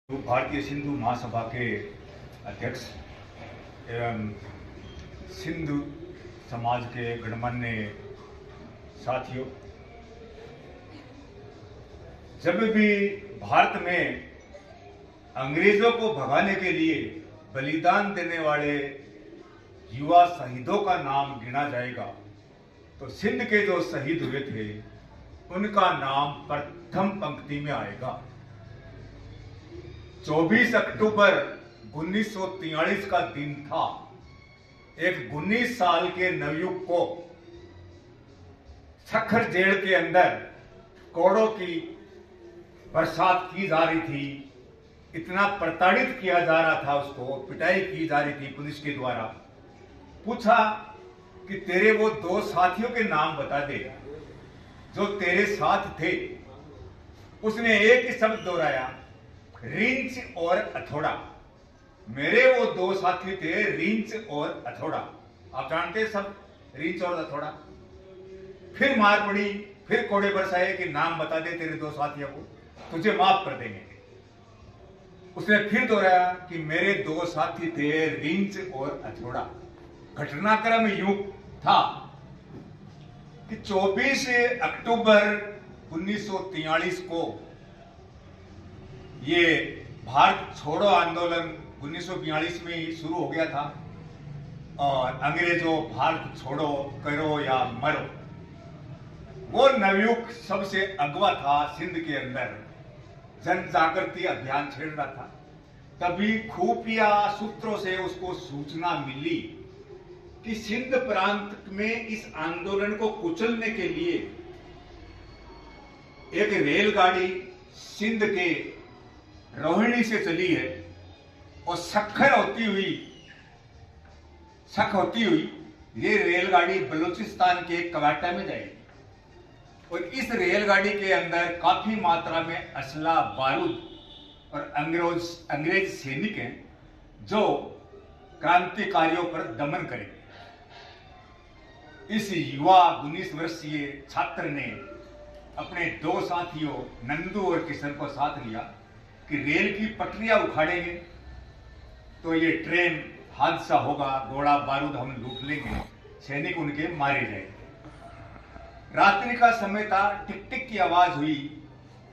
भारतीय सिंधु महासभा के अध्यक्ष एवं सिंधु समाज के गणमान्य साथियों, जब भी भारत में अंग्रेजों को भगाने के लिए बलिदान देने वाले युवा शहीदों का नाम गिना जाएगा तो सिंध के जो शहीद हुए थे उनका नाम प्रथम पंक्ति में आएगा। 24 अक्टूबर 1943 का दिन था। एक 19 साल के नवयुवक को सखर जेल के अंदर कोड़ों की बरसात की जा रही थी। इतना प्रताड़ित किया जा रहा था, उसको पिटाई की जा रही थी पुलिस के द्वारा। पूछा कि तेरे वो दो साथियों के नाम बता दे जो तेरे साथ थे। उसने एक ही शब्द दोहराया, रिंच और अथोड़ा। मेरे वो दो साथी थे, रिंच और अथोड़ा। आप जानते सब रिंच और अथोड़ा। फिर मार पड़ी, फिर कोड़े बरसाए कि नाम बता दे तेरे दो साथियों को, तुझे माफ कर देंगे। उसने फिर दोहराया कि मेरे दो साथी थे, रिंच और अथोड़ा। घटनाक्रम यूं था कि 24 अक्टूबर 1943 को ये भारत छोड़ो आंदोलन 1942 में ही शुरू हो गया था और अंग्रेजों भारत छोड़ो करो या मरो। वो नवयुवक सबसे अगवा था सिंध के अंदर, जन जागृति अभियान छेड़ रहा था। तभी खुफिया सूत्रों से उसको सूचना मिली कि सिंध प्रांत में इस आंदोलन को कुचलने के लिए एक रेलगाड़ी सिंध के रोहिणी से चली है और सख होती हुई ये रेलगाड़ी बलूचिस्तान के कवाटा में जाएगी। और इस रेलगाड़ी के अंदर काफी मात्रा में असला, बारूद और अंग्रेज सैनिक हैं जो क्रांतिकारियों पर दमन करेंगे। इस युवा 19 वर्षीय छात्र ने अपने दो साथियों नंदू और किशन को साथ लिया कि रेल की पटरियां उखाड़ेंगे तो ये ट्रेन हादसा होगा, गोला बारूद हम लूट लेंगे, सैनिक उनके मारे जाएंगे। रात्रि का समय था, टिक टिक की आवाज हुई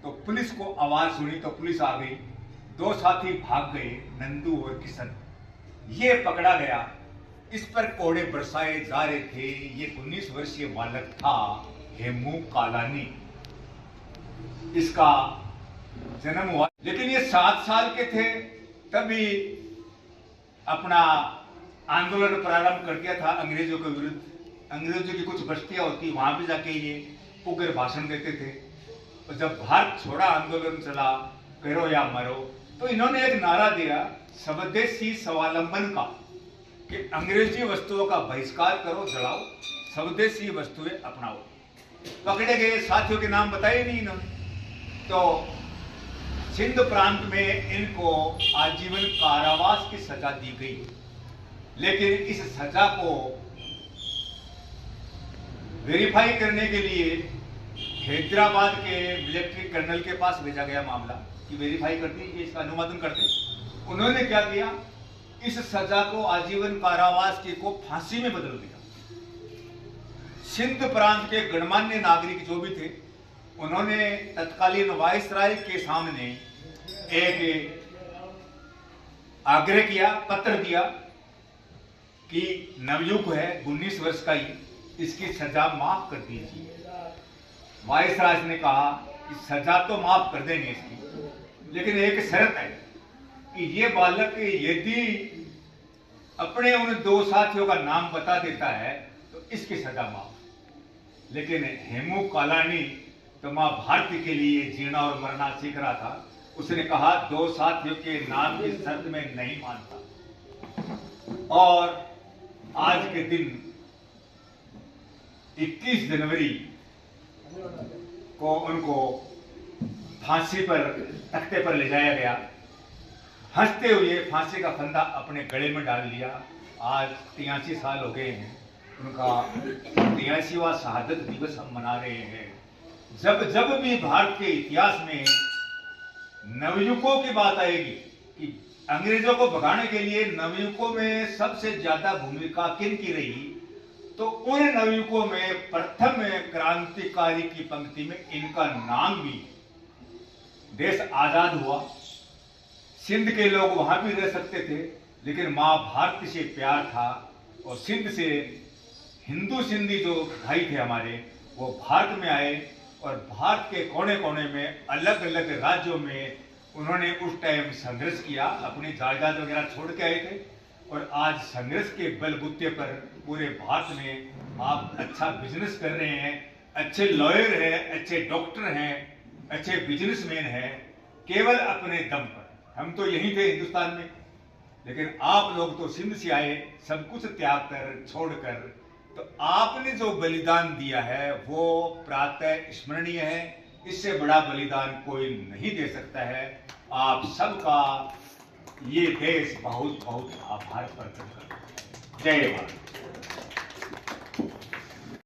तो पुलिस को आवाज सुनी तो पुलिस आ गई। दो साथी भाग गए, नंदू और किशन। ये पकड़ा गया, इस पर कोड़े बरसाए जा रहे थे। ये 19 वर्षीय बालक था हेमू कालानी। इसका जन्म हुआ, लेकिन ये 7 साल के थे तभी अपना आंदोलन प्रारंभ कर दिया था अंग्रेजों के विरुद्ध। अंग्रेजों की कुछ बस्तियां होती, वहां भी जाके ये उग्र भाषण देते थे। और जब भारत छोड़ा आंदोलन चला, करो या मरो, तो इन्होंने एक नारा दिया स्वदेशी स्वावलंबन का कि अंग्रेजी वस्तुओं का बहिष्कार करो, जलाओ, स्वदेशी वस्तुएं अपनाओ। पकड़े गए साथियों के नाम बताए नहीं इन्होंने। तो सिंध प्रांत में इनको आजीवन कारावास की सजा दी गई। लेकिन इस सजा को वेरीफाई करने के लिए हैदराबाद के मिलिट्री कर्नल के पास भेजा गया मामला कि वेरीफाई कर दीजिए, इसका अनुमोदन कर दें। उन्होंने क्या किया, इस सजा को आजीवन कारावास की को फांसी में बदल दिया। सिंध प्रांत के गणमान्य नागरिक जो भी थे, उन्होंने तत्कालीन वायसराय के सामने एक आग्रह किया, पत्र दिया कि नवयुवक है, 19 वर्ष का ही, इसकी सजा माफ कर दीजिए। वायसराय ने कहा कि सजा तो माफ कर देंगे इसकी, लेकिन एक शर्त है कि ये बालक यदि अपने उन दो साथियों का नाम बता देता है तो इसकी सजा माफ। लेकिन हेमू कालानी तो मां भारती के लिए जीना और मरना सीख रहा था। उसने कहा दो साथियों के नाम की शर्त में नहीं मानता। और आज के दिन 21 जनवरी को उनको फांसी पर, तख्ते पर ले जाया गया। हंसते हुए फांसी का फंदा अपने गले में डाल लिया। आज 83 साल हो गए हैं, उनका 83वां शहादत दिवस हम मना रहे हैं। जब जब भी भारत के इतिहास में नवयुवकों की बात आएगी कि अंग्रेजों को भगाने के लिए नवयुवकों में सबसे ज्यादा भूमिका किन की रही, तो उन नवयुवकों में प्रथम क्रांतिकारी की पंक्ति में इनका नाम भी। देश आजाद हुआ, सिंध के लोग वहां भी रह सकते थे, लेकिन मां भारती से प्यार था और सिंध से हिंदू सिंधी जो भाई थे हमारे, वो भारत में आए और भारत के कोने कोने में अलग अलग राज्यों में उन्होंने उस टाइम संघर्ष किया, अपनी जायदाद वगैरह छोड़ के आए थे। और आज संघर्ष के बलबूते पर पूरे भारत में आप अच्छा बिजनेस कर रहे हैं, अच्छे लॉयर हैं, अच्छे डॉक्टर हैं, अच्छे बिजनेसमैन हैं, केवल अपने दम पर। हम तो यहीं थे हिंदुस्तान में, लेकिन आप लोग तो सिंध से आए, सब कुछ त्याग कर छोड़कर, तो आपने जो बलिदान दिया है वो प्रातः स्मरणीय है। इससे बड़ा बलिदान कोई नहीं दे सकता है। आप सबका ये देश बहुत बहुत आभार प्रकट करता है। जय भारत।